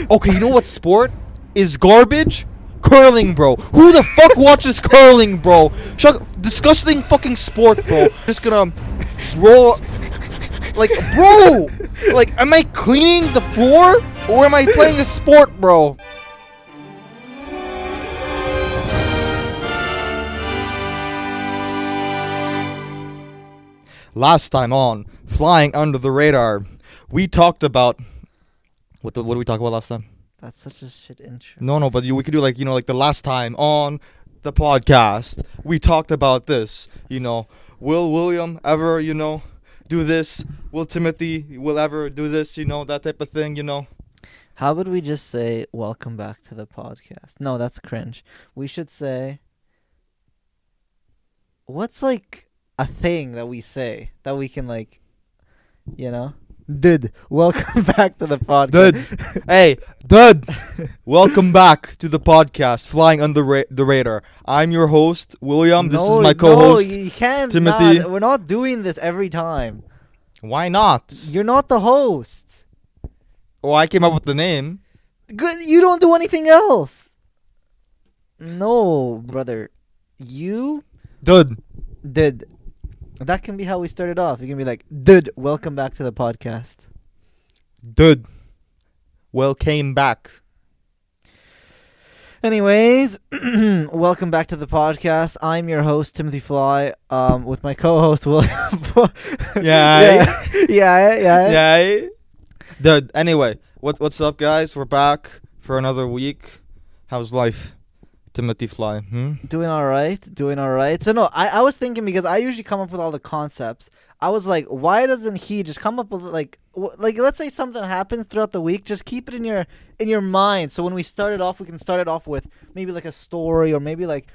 Okay, you know what sport is garbage? Curling, bro. Who the fuck watches curling, bro? Disgusting fucking sport, bro. Just gonna roll. Like, bro! Like, am I cleaning the floor? Or am I playing a sport, bro? Last time on Flying Under the Radar, we talked about... What did we talk about last time? That's such a shit intro. No, but we could do like the last time on the podcast, we talked about this. Will William ever, do this? Will Timothy will ever do this? That type of thing, How would we just say, welcome back to the podcast? No, that's cringe. We should say, what's like a thing that we say that we can like, Dude, welcome back to the podcast. Dude, hey, dude, welcome back to the podcast, Flying Under the Radar. I'm your host, William. This is my co-host, no, you can't. Timothy. We're not doing this every time. Why not? You're not the host. Oh, I came up with the name. Good. You don't do anything else. No, brother. You Dude. did. That can be how we started off. You can be like, dude, welcome back to the podcast. Dude. Well, came back. Anyways, welcome back to the podcast. I'm your host, Timothy Fly, with my co-host, William. Yeah. Dude, anyway, what's up, guys? We're back for another week. How's life, Timothy Fly? Doing all right. So no, I was thinking, because I usually come up with all the concepts. I was like, why doesn't he just come up with like let's say something happens throughout the week, just keep it in your mind. So when we start it off, we can start it off with maybe like a story, or maybe like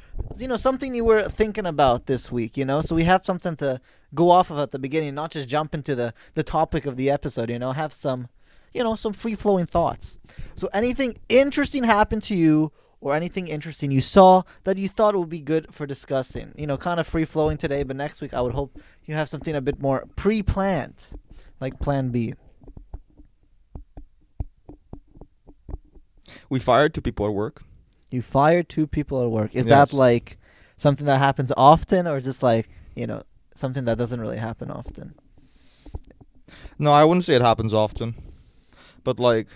something you were thinking about this week. So we have something to go off of at the beginning, not just jump into the topic of the episode. Have some some free flowing thoughts. So anything interesting happened to you, or anything interesting you saw that you thought would be good for discussing. Kind of free-flowing today, but next week I would hope you have something a bit more pre-planned, like Plan B. We fired 2 people at work. You fired 2 people at work. Is Yes. that like something that happens often, or just like, something that doesn't really happen often? No, I wouldn't say it happens often. But like...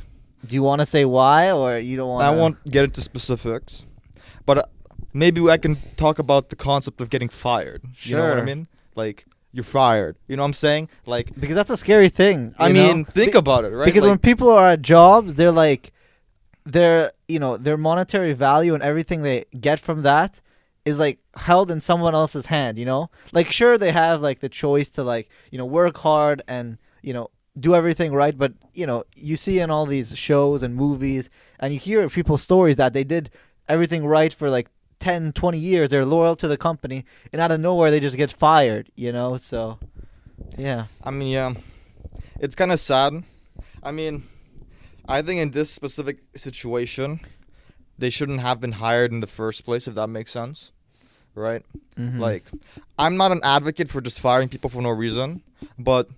Do you want to say why, or you don't want to? I won't get into specifics. But maybe I can talk about the concept of getting fired. You know what I Sure. mean? Like, you're fired. You know what I'm saying? Like... Because that's a scary thing. I mean, think about it, right? Because like, when people are at jobs, they're like, their monetary value and everything they get from that is like held in someone else's hand. Like, sure, they have like the choice to like work hard and do everything right, but you see in all these shows and movies, and you hear people's stories that they did everything right for like 10-20 years. They're loyal to the company, and out of nowhere they just get fired. So yeah. I mean, yeah, it's kind of sad. I mean, I think in this specific situation, they shouldn't have been hired in the first place, if that makes sense, right? Mm-hmm. Like, I'm not an advocate for just firing people for no reason, but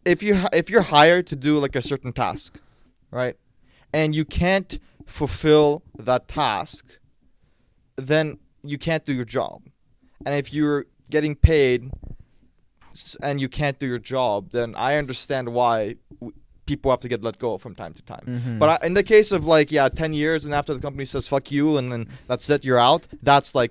if you're hired to do like a certain task, right, and you can't fulfill that task, then you can't do your job. And if you're getting paid and you can't do your job, then I understand why people have to get let go from time to time. Mm-hmm. But in the case of like 10 years and after the company says fuck you and then that's it, you're out, that's like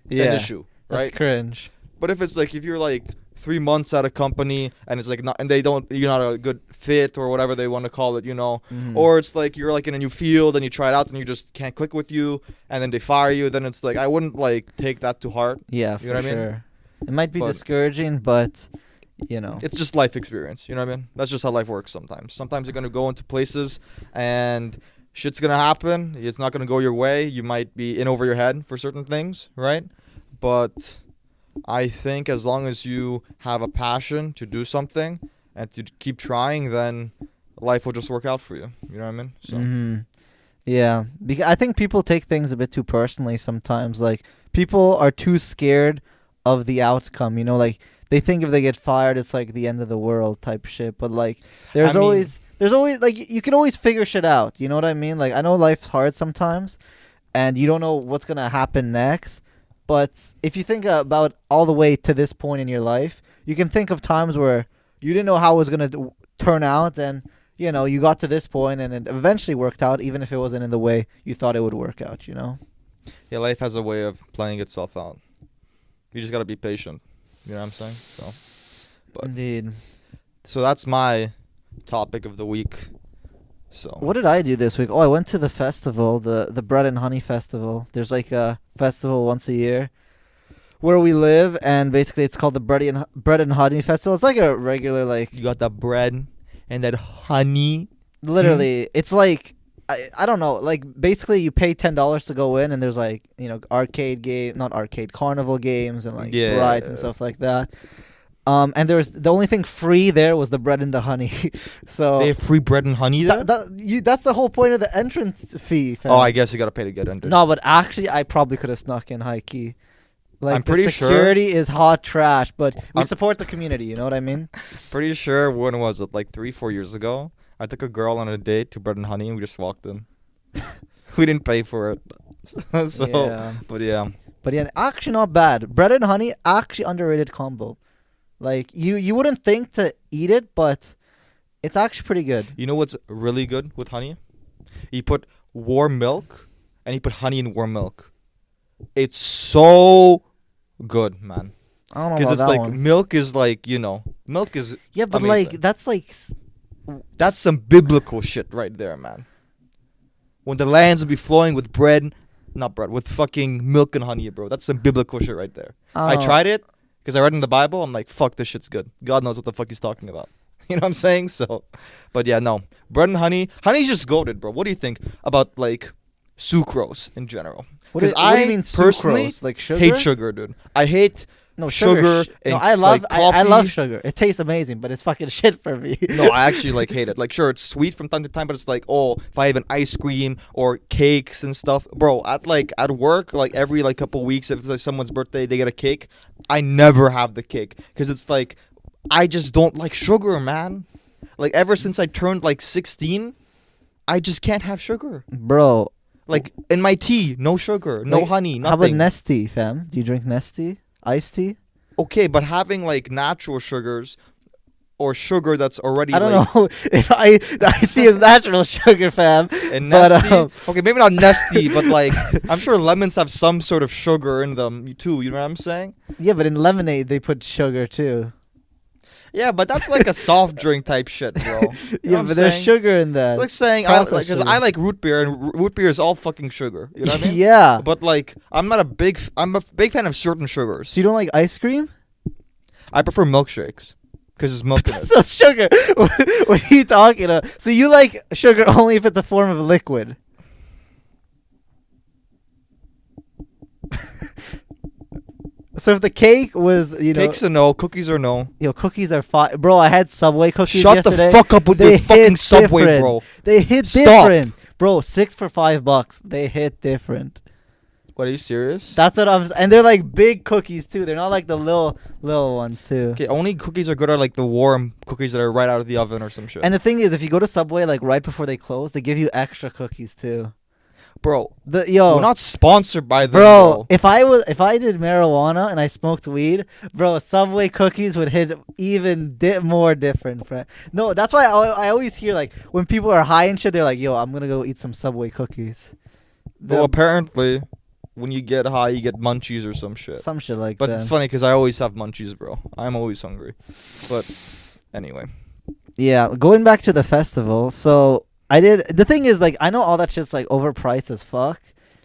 an issue, right? That's cringe. But if it's like, if you're like 3 months at a company and it's like not, and you're not a good fit or whatever they want to call it, Mm-hmm. or it's like you're like in a new field and you try it out and you just can't click with you and then they fire you, then it's like, I wouldn't like take that to heart. Yeah, You for know what I mean? sure. It might be But- discouraging, but It's just life experience, you know what I mean? That's just how life works sometimes. Sometimes you're going to go into places and shit's going to happen. It's not going to go your way. You might be in over your head for certain things, right? But I think as long as you have a passion to do something and to keep trying, then life will just work out for you. You know what I mean? So Mm-hmm. Yeah, because I think people take things a bit too personally sometimes. Like, people are too scared of the outcome. Like, they think if they get fired, it's like the end of the world type shit. But like, there's I mean- always there's always like you can always figure shit out. You know what I mean? Like I know life's hard sometimes, and you don't know what's gonna happen next. But if you think about all the way to this point in your life, you can think of times where you didn't know how it was gonna turn out, and you know you got to this point, and it eventually worked out, even if it wasn't in the way you thought it would work out. You know? Yeah, life has a way of playing itself out. You just gotta be patient. You know what I'm saying? So, but Indeed. so that's my topic of the week. So What did I do this week? Oh, I went to the festival, the Bread and Honey Festival. There's like a festival once a year where we live, and basically it's called the Bread and Honey Festival. It's like a regular like you got that bread and that honey. literally it's like I don't know, like basically you pay $10 to go in, and there's like, you know, carnival games and like Yeah. rides and stuff like that. And there was the only thing free there was the bread and the honey. So They have free bread and honey there. that's the whole point of the entrance fee. Fam. Oh, I guess you gotta pay to get under. No, but actually, I probably could have snuck in high key. Like I'm pretty the sure- security is hot trash, but we I'm- support the community. You know what I mean? Pretty sure when was it? Like 3-4 years ago. I took a girl on a date to bread and honey, and we just walked in. We didn't pay for it. So, Yeah. but yeah. But yeah, actually not bad. Bread and honey, actually underrated combo. Like you wouldn't think to eat it, but it's actually pretty good. You know what's really good with honey? You put warm milk, and you put honey in warm milk. It's so good, man. I don't know Because about it's that like one. milk is like, you know, milk is Yeah, but amazing. like that's like That's some biblical shit right there, man. When the lands will be flowing with with fucking milk and honey, bro. That's some biblical shit right there. I don't know. tried it because I read in the Bible. I'm like, fuck, this shit's good. God knows what the fuck he's talking about. You know what I'm saying? So, but yeah, no. Bread and honey. Honey's just goated, bro. What do you think about like sucrose in general? What do 'Cause what do you I mean personally sucrose? Like sugar? Hate sugar, dude. I hate No sugar No, and, I love like, I love coffee. sugar. It tastes amazing, but it's fucking shit for me. No, I actually like hate it. Like, sure, it's sweet from time to time, but it's like, oh, if I have an ice cream or cakes and stuff, bro. At work, like every like couple weeks, if it's like someone's birthday, they get a cake. I never have the cake because it's like, I just don't like sugar, man. Like ever since I turned like 16, I just can't have sugar. Bro, Like in my tea, no sugar, no like, honey, how about nothing. Nestea, fam? Do you drink Nestea? Iced tea? Okay, but having like natural sugars or sugar that's already I don't like, know if I see as natural sugar, fam. And But, Nestea, okay, maybe not Nestea, but like I'm sure lemons have some sort of sugar in them too. You know what I'm saying? Yeah, but in lemonade they put sugar too. Yeah, but that's like a soft drink type shit, bro. You know Yeah, what I'm but there's saying? sugar in that. It's like saying Processed because sugar. I like root beer, and root beer is all fucking sugar. You know what I mean? Yeah. But like, I'm a big fan of certain sugars. So you don't like ice cream? I prefer milkshakes because there's milk in it. That's not sugar. What are you talking about? So you like sugar only if it's a form of liquid? So if the cake was, you know, Cakes are no, cookies are no. yo, cookies are fine. Bro, I had Subway cookies Shut yesterday. the fuck up with They your fucking hit Subway, different. bro. They hit Stop. different. Bro, 6 for $5. They hit different. What, are you serious? That's what I'm. And they're like big cookies too. They're not like the little ones too. Okay, only cookies are good are like the warm cookies that are right out of the oven or some shit. And the thing is, if you go to Subway like right before they close, they give you extra cookies too. bro, Yo, we're not sponsored by them, bro, if I did marijuana and I smoked weed, bro, Subway cookies would hit even more different, friend. No, that's why I always hear like when people are high and shit, they're like, "Yo, I'm gonna go eat some Subway cookies." Well, apparently, when you get high, you get munchies or some shit. Some shit like But that. it's funny because I always have munchies, bro. I'm always hungry. But anyway, Yeah, going back to the festival. So the thing is, like, I know all that shit's like overpriced as fuck,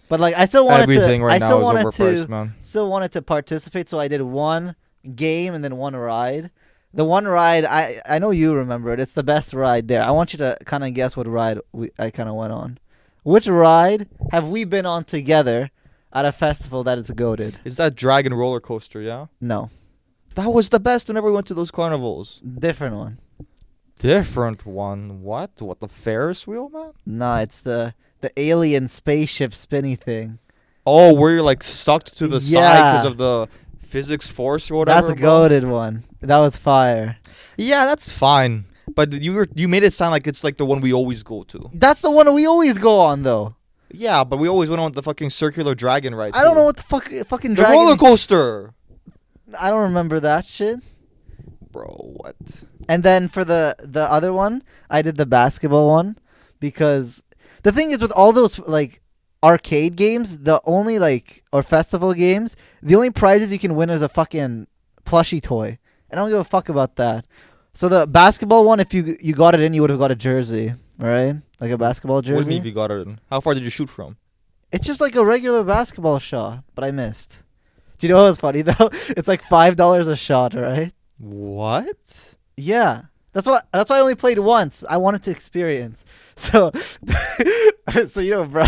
but like I still wanted everything to. right I now still is wanted overpriced, to. man. Still wanted to participate, so I did one game and then one ride. The one ride, I know you remember it. It's the best ride there. I want you to kind of guess what ride I kind of went on. Which ride have we been on together at a festival that is goated? Is that Dragon roller coaster? Yeah, No, that was the best whenever we went to those carnivals. different one. Different one. What? What, the Ferris wheel, man? Nah, it's the alien spaceship spinny thing. Oh, where you're like sucked to the side Yeah. because of the physics force or whatever. That's a bro? goated one. That was fire. Yeah, that's fine. But you made it sound like it's like the one we always go to. That's the one we always go on, though. Yeah, but we always went on the fucking circular dragon ride. I don't too. know what the fucking The dragon. roller coaster. I don't remember that shit. Bro, what? And then for the other one, I did the basketball one because the thing is with all those like arcade games, the only like or festival games, the only prizes you can win is a fucking plushie toy. And I don't give a fuck about that. So the basketball one, if you got it in, you would have got a jersey, right? Like a basketball jersey. What do you mean if you got it in? How far did you shoot from? It's just like a regular basketball shot, but I missed. Do you know what was funny though? It's like $5 a shot, right? What? Yeah. That's why I only played once. I wanted to experience. So so you know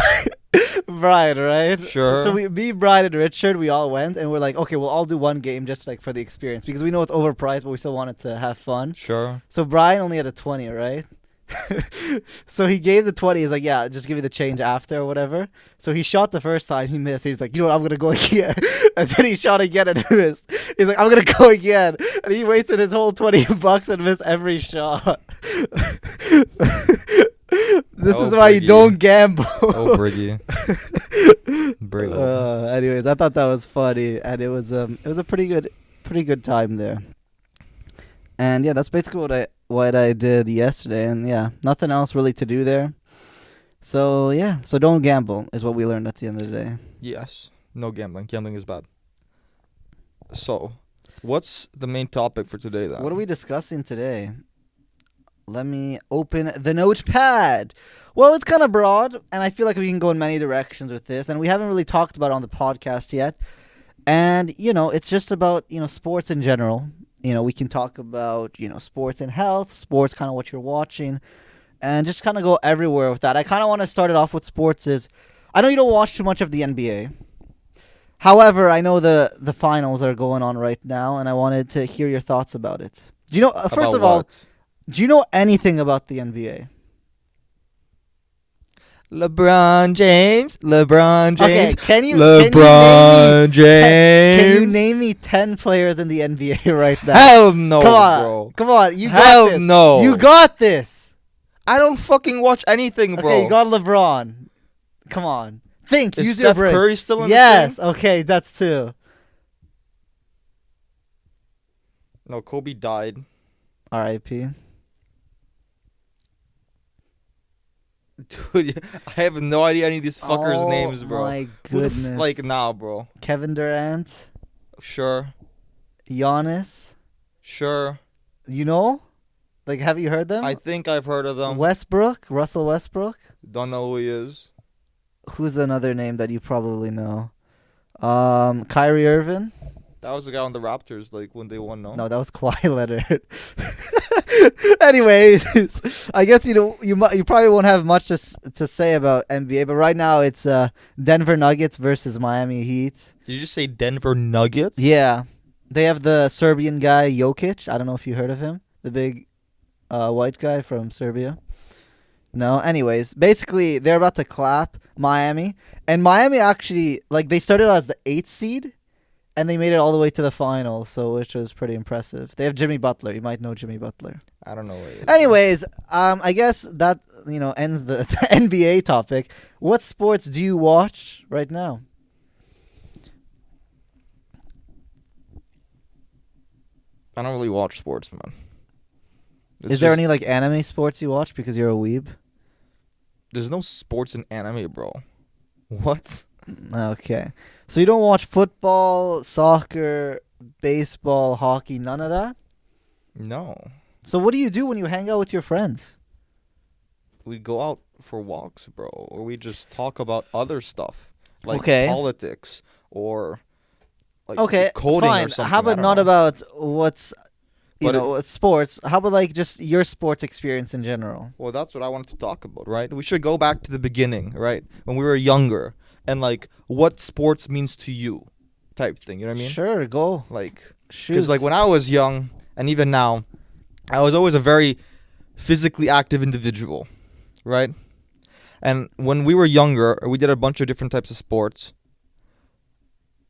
Brian, right? Sure. So me, Brian, and Richard, we all went and we're like, okay, we'll all do one game just like for the experience because we know it's overpriced, but we still wanted to have fun. Sure. So Brian only had a 20, right? So he gave the 20. He's like, yeah, just give you the change after or whatever. So he shot the first time. He missed. He's like, you know what? I'm going to go again. And then he shot again and missed. He's like, I'm going to go again. And he wasted his whole $20 and missed every shot. This is why you Briggy. don't gamble. Oh, Briggy. Briggy. Anyways, I thought that was funny. And it was a pretty good time there. And yeah, that's basically what I did yesterday, and yeah, nothing else really to do there. So yeah, so don't gamble is what we learned at the end of the day. Yes. No gambling. Gambling is bad. So, what's the main topic for today then? What are we discussing today? Let me open the notepad. Well, it's kind of broad, and I feel like we can go in many directions with this, and we haven't really talked about it on the podcast yet. And, you know, it's just about, you know, sports in general. You know, we can talk about, you know, sports and health, sports, kind of what you're watching, and just kind of go everywhere with that. I kind of want to start it off with sports is, I know you don't watch too much of the NBA. However, I know the finals are going on right now, and I wanted to hear your thoughts about it. Do you know, first About of all, what? do you know anything about the NBA? LeBron James. Okay, can you name me 10 players in the NBA right now? Hell no, Come on, bro. come on, you got Hell this. no. You got this. I don't fucking watch anything, bro. Okay, you got LeBron. Come on, think. Is Use your Steph brain. Curry still in Yes. the team? Okay, that's two. No, Kobe died. R.I.P. Dude, I have no idea any of these fuckers' names, bro. Oh my Who the goodness. like, nah, bro. Kevin Durant, Sure. Giannis. Sure. You know, like, have you heard them? I think I've heard of them. Russell Westbrook. Don't know who he is. Who's another name that you probably know? Kyrie Irving. That was the guy on the Raptors, like, when they won, no? No, that was Kawhi Leonard. Anyways, I guess you probably won't have much to say about NBA, but right now it's Denver Nuggets versus Miami Heat. Did you just say Denver Nuggets? Yeah, they have the Serbian guy Jokic. I don't know if you heard of him, the big white guy from Serbia. No, anyways, basically they're about to clap Miami, and Miami actually they started as the 8th seed. And they made it all the way to the finals, so which was pretty impressive. They have Jimmy Butler. You might know Jimmy Butler. I don't know what it is. Anyways, I guess that ends the NBA topic. What sports do you watch right now? I don't really watch sports, man. Is there any anime sports you watch because you're a weeb? There's no sports in anime, bro. What? Okay. So you don't watch football, soccer, baseball, hockey, none of that? No. So what do you do when you hang out with your friends? We go out for walks, bro, or we just talk about other stuff, like Okay. politics or like Okay, coding fine. or something. How I about don't not know. about what's But sports? How about just your sports experience in general? Well, that's what I wanted to talk about, right? We should go back to the beginning, right? When we were younger, and what sports means to you, type thing. You know what I mean? Sure, go. Shoot. Because when I was young, and even now, I was always a very physically active individual, right? And when we were younger, we did a bunch of different types of sports.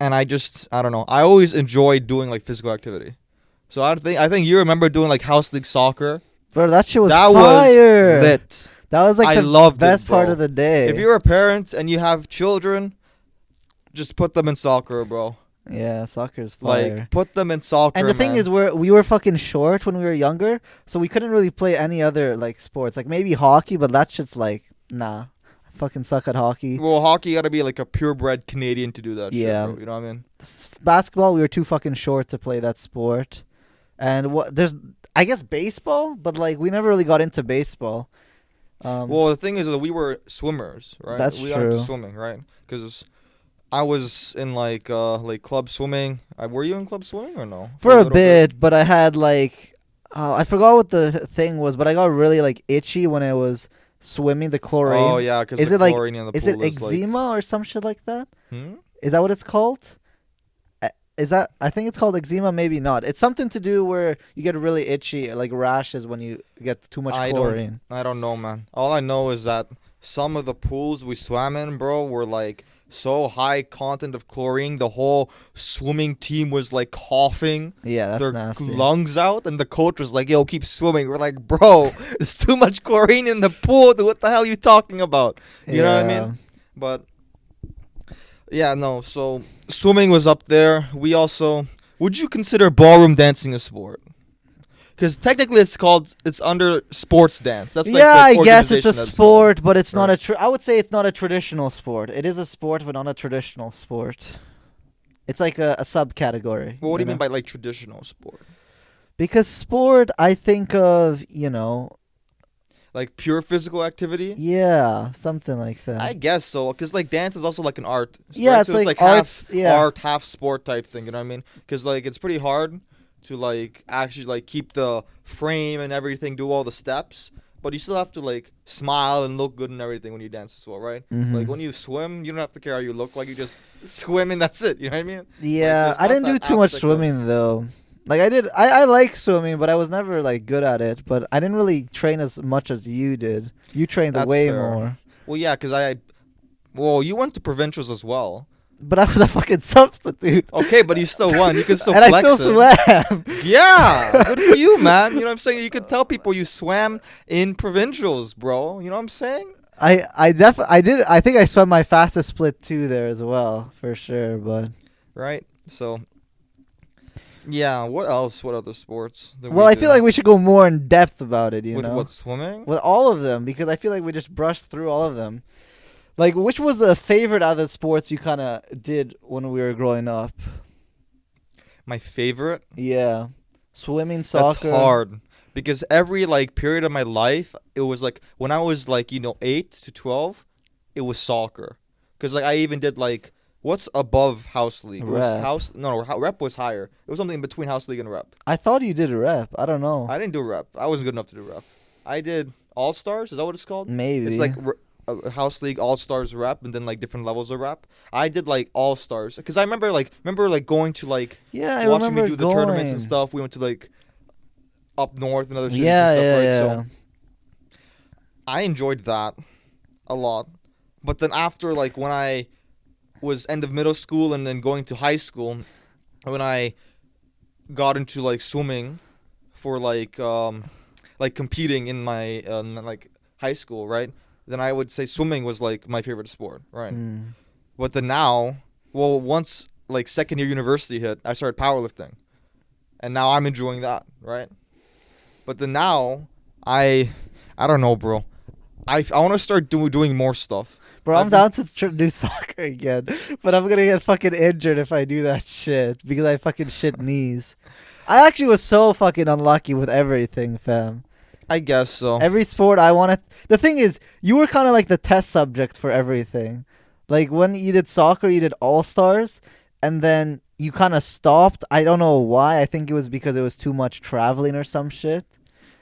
And I don't know. I always enjoyed doing physical activity. So I think you remember doing house league soccer Bro, that shit was that fire. was lit. That was like I the loved best it, part bro. of the day. If you're a parent and you have children, just put them in soccer, bro. Yeah, soccer's fire. Like, put them in soccer, And the thing man. is, we were fucking short when we were younger, so we couldn't really play any other like sports. Like maybe hockey, but that shit's like nah. I fucking suck at hockey. Well, hockey, you gotta be like a purebred Canadian to do that Yeah. shit, bro. You know what I mean? Basketball, we were too fucking short to play that sport. And there's I guess baseball, but like we never really got into baseball. Well, the thing is that we were swimmers, right? That's we got into true. swimming, right? Because I was in like club swimming. Were you in club swimming or no? for a little bit, but I had like I forgot what the thing was, but I got really like itchy when I was swimming. The chlorine. Oh yeah, because Is the it like- chlorine in the Is pool it is like. eczema or some shit like that? Hmm? Is that what it's called? Is that I think it's called eczema, maybe not. It's something to do where you get really itchy, like rashes when you get too much I chlorine. I don't know, man. All I know is that some of the pools we swam in, bro, were like so high content of chlorine. The whole swimming team was like coughing Yeah, that's their nasty. lungs out, and the coach was like, "Yo, keep swimming." We're like, "Bro, there's too much chlorine in the pool. What the hell are you talking about?" You know what I Yeah. mean? But yeah, no. So swimming was up there. We also would you consider ballroom dancing a sport? Because technically, it's under sports dance. That's like Yeah, the I guess it's a organization that's called. sport, but it's not Right. I would say it's not a traditional sport. It is a sport, but not a traditional sport. It's like a subcategory. Well, what do you know? mean by like traditional sport? Because sport, I think of, Like pure physical activity? yeah, something like that. I guess so, because like dance is also like an art. Yeah, right? it's So like half arts, yeah. art, half sport type thing. You know what I mean? Because like it's pretty hard to like actually like keep the frame and everything, do all the steps, but you still have to like smile and look good and everything when you dance as well, right? Mhm. Like when you swim, you don't have to care how you look. Like you just swim and that's it. You know what I mean? Yeah, there's I not didn't do that too much aspect of- swimming though. Like I like swimming, but I was never like good at it. But I didn't really train as much as you did. You trained That's way fair. more. Well, yeah, because well, you went to provincials as well. But I was a fucking substitute. Okay, but you still won. You can still and I flex still it. swam. Yeah, good for you, man. You know what I'm saying? You could tell people you swam in provincials, bro. You know what I'm saying? I did. I think I swam my fastest split too there as well, for sure. But Right? So, yeah, what else? What other sports? that well, we I feel did? like we should go more in depth about it. You With know, what, swimming? with all of them, because I feel like we just brushed through all of them. Like, which was the favorite out of the sports you kind of did when we were growing up? My favorite? Yeah, swimming, soccer. That's hard. Because every, like, period of my life, it was, like, when I was, like, 8 to 12, it was soccer. Because, like, I even did, like, what's above house league? It was Rep. rep was higher. It was something in between house league and rep. I thought you did a rep. I don't know. I didn't do rep. I wasn't good enough to do rep. I did all stars. Is that what it's called? Maybe. It's like house league all stars rep, and then like different levels of rep. I did like all stars because I remember going to like yeah, I watching remember me do the tournaments and going. stuff. We went to like up north and other cities Yeah, and stuff. yeah, right? yeah. So I enjoyed that a lot. But then after like when I was end of middle school and then going to high school, when I got into like swimming for like competing in my like high school, right? Then I would say swimming was like my favorite sport, right? Mm. But then now, well, once like second year university hit, I started powerlifting, and now I'm enjoying that, right? But then now, I don't know, bro. I want to start doing more stuff. Bro, I'm I've down to do soccer again, but I'm gonna get fucking injured if I do that shit because I fucking shit knees. I actually was so fucking unlucky with everything, fam. I guess so. Every sport I wanted. The thing is, you were kind of like the test subject for everything. Like when you did soccer, you did all stars, and then you kind of stopped. I don't know why. I think it was because it was too much traveling or some shit.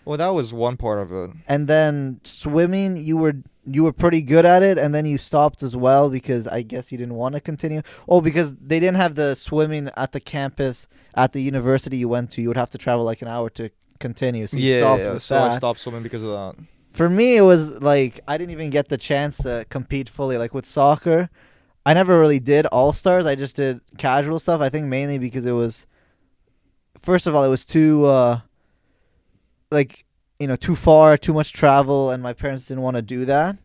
Well, that was one part of it. And then swimming, you were pretty good at it, and then you stopped as well because I guess you didn't want to continue. Oh, because they didn't have the swimming at the campus at the university you went to. You would have to travel like an hour to continue. So you stopped with So that. I stopped swimming because of that. For me, it was like I didn't even get the chance to compete fully. Like with soccer, I never really did all stars. I just did casual stuff. I think mainly because it was, first of all, it was too like too far, too much travel, and my parents didn't want to do that.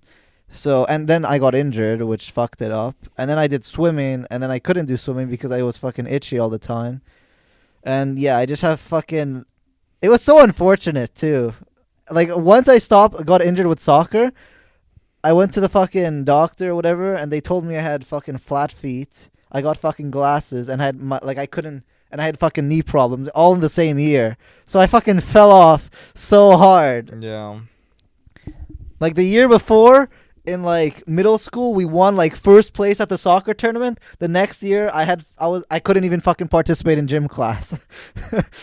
So, and then I got injured, which fucked it up. And then I did swimming, and then I couldn't do swimming because I was fucking itchy all the time. And yeah, I just have fucking. It was so unfortunate too. Like once I got injured with soccer, I went to the fucking doctor or whatever, and they told me I had fucking flat feet. I got fucking glasses, and I couldn't, and I had fucking knee problems all in the same year. So I fucking fell off so hard. Yeah. Like the year before, in like middle school, we won like first place at the soccer tournament. The next year, I couldn't even fucking participate in gym class.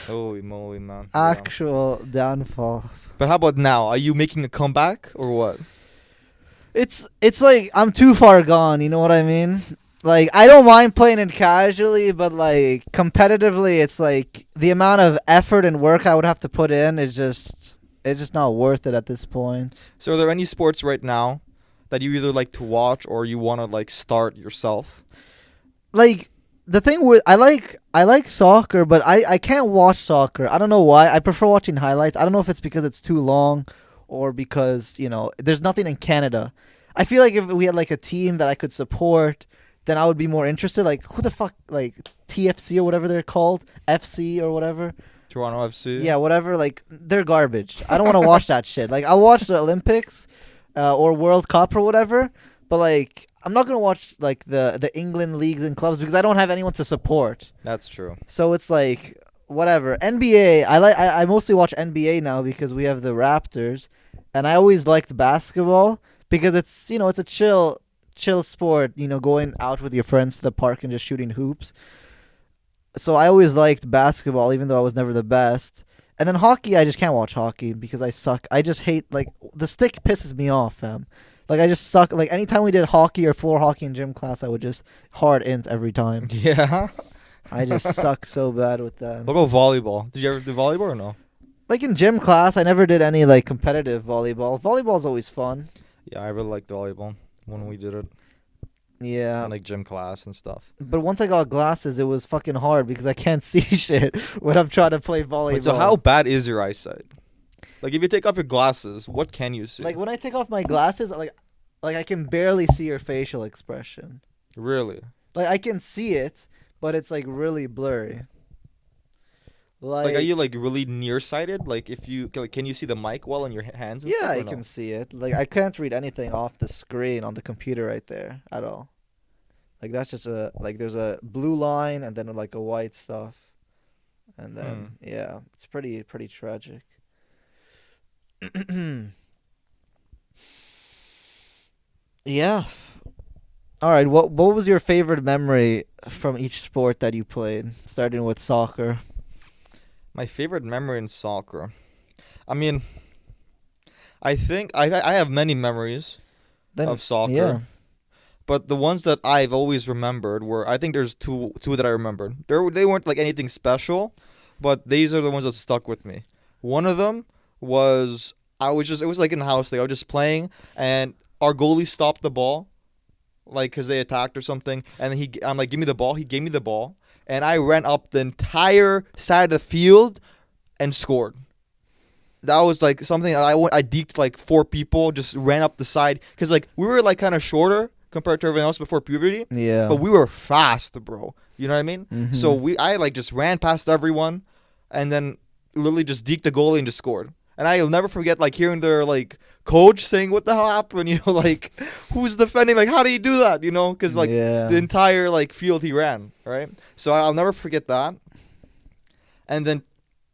Holy moly, man. Yeah. Actual downfall. But how about now? Are you making a comeback or what? It's like I'm too far gone. You know what I mean? Like I don't mind playing it casually, but like competitively, it's like the amount of effort and work I would have to put in is just it's just not worth it at this point. So are there any sports right now that you either like to watch or you want to like start yourself? Like the thing with I like soccer, but I can't watch soccer. I don't know why. I prefer watching highlights. I don't know if it's because it's too long or because, there's nothing in Canada. I feel like if we had like a team that I could support, then I would be more interested. Like who the fuck like TFC or whatever they're called, FC or whatever. Toronto FC? Yeah, whatever. Like they're garbage. I don't want to watch that shit. Like I'll watch the Olympics or World Cup or whatever, but like I'm not gonna watch like the England leagues and clubs because I don't have anyone to support. That's true. So it's like whatever. NBA. I mostly watch NBA now because we have the Raptors, and I always liked basketball because it's it's a chill sport. Going out with your friends to the park and just shooting hoops. So I always liked basketball, even though I was never the best. And then hockey, I just can't watch hockey because I suck. I just hate like the stick pisses me off, fam. Like I just suck. Like anytime we did hockey or floor hockey in gym class, I would just hard int every time. Yeah. I just suck so bad with that. What about volleyball? Did you ever do volleyball or no? Like in gym class, I never did any like competitive volleyball. Volleyball's always fun. Yeah, I really liked volleyball when we did it. Yeah. In like gym class and stuff. But once I got glasses, it was fucking hard because I can't see shit when I'm trying to play volleyball. Wait, so how bad is your eyesight? Like if you take off your glasses, what can you see? Like when I take off my glasses, like I can barely see your facial expression. Really? Like I can see it, but it's like really blurry. Like are you like really nearsighted? Like if you can you see the mic well in your hands? And yeah, stuff, I can see it. Like I can't read anything off the screen on the computer right there at all. Like that's just there's a blue line and then like a white stuff, and then yeah, it's pretty tragic. Yeah. All right. What was your favorite memory from each sport that you played, starting with soccer? My favorite memory in soccer. I mean, I think I have many memories of soccer. Yeah. But the ones that I've always remembered were, I think there's two that I remembered. They weren't like anything special, but these are the ones that stuck with me. One of them was it was like in the house, like I was just playing, and our goalie stopped the ball, like because they attacked or something, and I'm like, give me the ball. He gave me the ball, and I ran up the entire side of the field and scored. That was like something I deked like 4 people, just ran up the side because like we were like kind of shorter compared to everyone else before puberty. Yeah. But we were fast, bro. You know what I mean? Mhm. So I like just ran past everyone and then literally just deked the goalie and just scored. And I'll never forget like hearing their like coach saying, "What the hell happened?" You know, like who's defending? Like how do you do that? You know, because like the entire like field he ran, right? So I'll never forget that. And then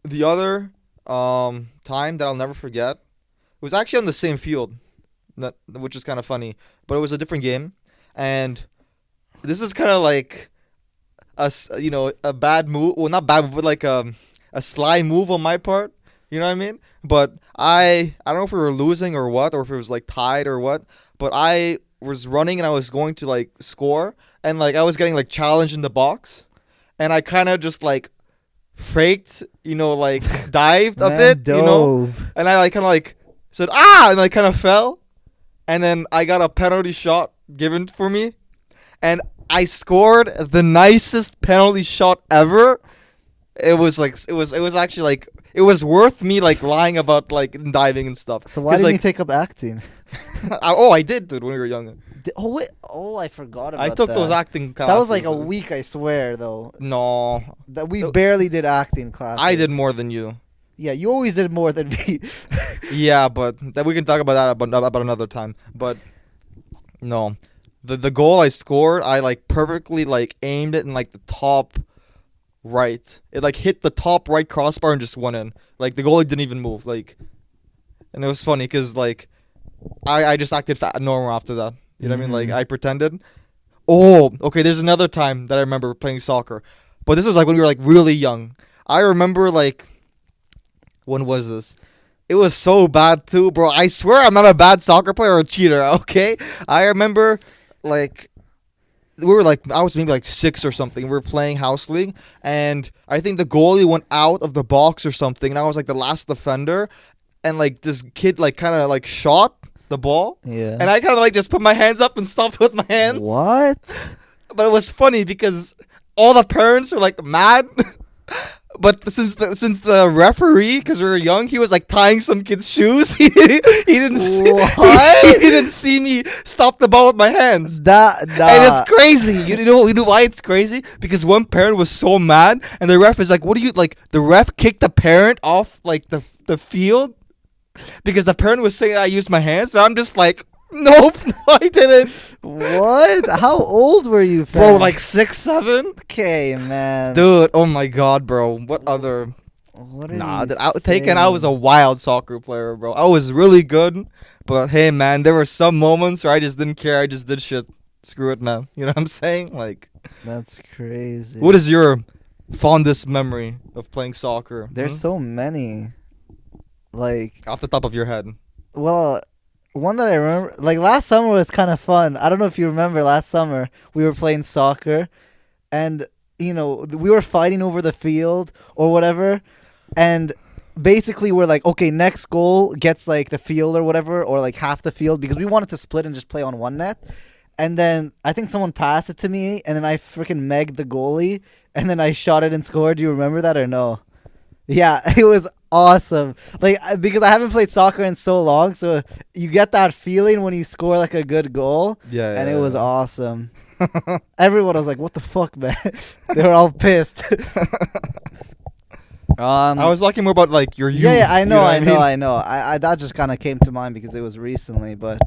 the other time that I'll never forget was actually on the same field. Which is kind of funny, but it was a different game, and this is kind of like a bad move. Well, not bad move, but like a sly move on my part. You know what I mean? But I don't know if we were losing or what, or if it was like tied or what. But I was running and I was going to like score, and like I was getting like challenged in the box, and I kind of just like faked, like dived a bit, and I like kind of like said and I kind of fell. And then I got a penalty shot given for me, and I scored the nicest penalty shot ever. It was actually like it was worth me like lying about like diving and stuff. So why 'Cause, didn't you like, take up acting? I did, dude, when we were younger. Oh wait, oh I forgot about I took that. those acting classes. That was like a week, I swear, though. No, That we No. barely did acting classes. I did more than you. Yeah, you always did more than me. Yeah, but that we can talk about that about another time. But no, the goal I scored, I like perfectly like aimed it in like the top right. It like hit the top right crossbar and just went in. Like the goalie didn't even move. Like, and it was funny because like I just acted normal after that. You know what I mean? Like Mhm. I pretended. Oh, okay. There's another time that I remember playing soccer, but this was like when we were like really young. I remember like, when was this? It was so bad too, bro. I swear I'm not a bad soccer player or a cheater. Okay, I remember like we were like, I was maybe like 6 or something. We were playing house league, and I think the goalie went out of the box or something, and I was like the last defender, and like this kid like kind of like shot the ball, Yeah. and I kind of like just put my hands up and stopped with my hands. What? But it was funny because all the parents were like mad. But since the referee, because we were young, he was like tying some kid's shoes. he didn't see, What? he didn't see me stop the ball with my hands. Nah. And it's crazy. You know why it's crazy? Because one parent was so mad, and the ref is like, "What do you like?" The ref kicked the parent off like the field because the parent was saying I used my hands. So I'm just like, nope, no, I didn't. What? How old were you, fam? Bro, like 6, 7. Okay, man. Dude, oh my god, bro. What other? What are Nah, you dude, I was a saying? wild soccer player, bro. I was really good, but hey, man, there were some moments where I just didn't care. I just did shit. Screw it, man. You know what I'm saying? Like, That's crazy. what is your fondest memory of playing soccer? There's so many. Like, Off the top of your head. well, one that I remember, like last summer was kind of fun. I don't know if you remember last summer we were playing soccer, and we were fighting over the field or whatever, and basically we're like, okay, next goal gets like the field or whatever, or like half the field, because we wanted to split and just play on one net. And then I think someone passed it to me, and then I freaking megged the goalie, and then I shot it and scored. Do you remember that or no? Yeah, it was awesome. Like, because I haven't played soccer in so long, so you get that feeling when you score like a good goal, Yeah, and it was awesome. Everyone was like, "What the fuck, man?" They were all pissed. I was talking more about like your youth. Yeah, I you know, what mean? I know. I that just kind of came to mind because it was recently, but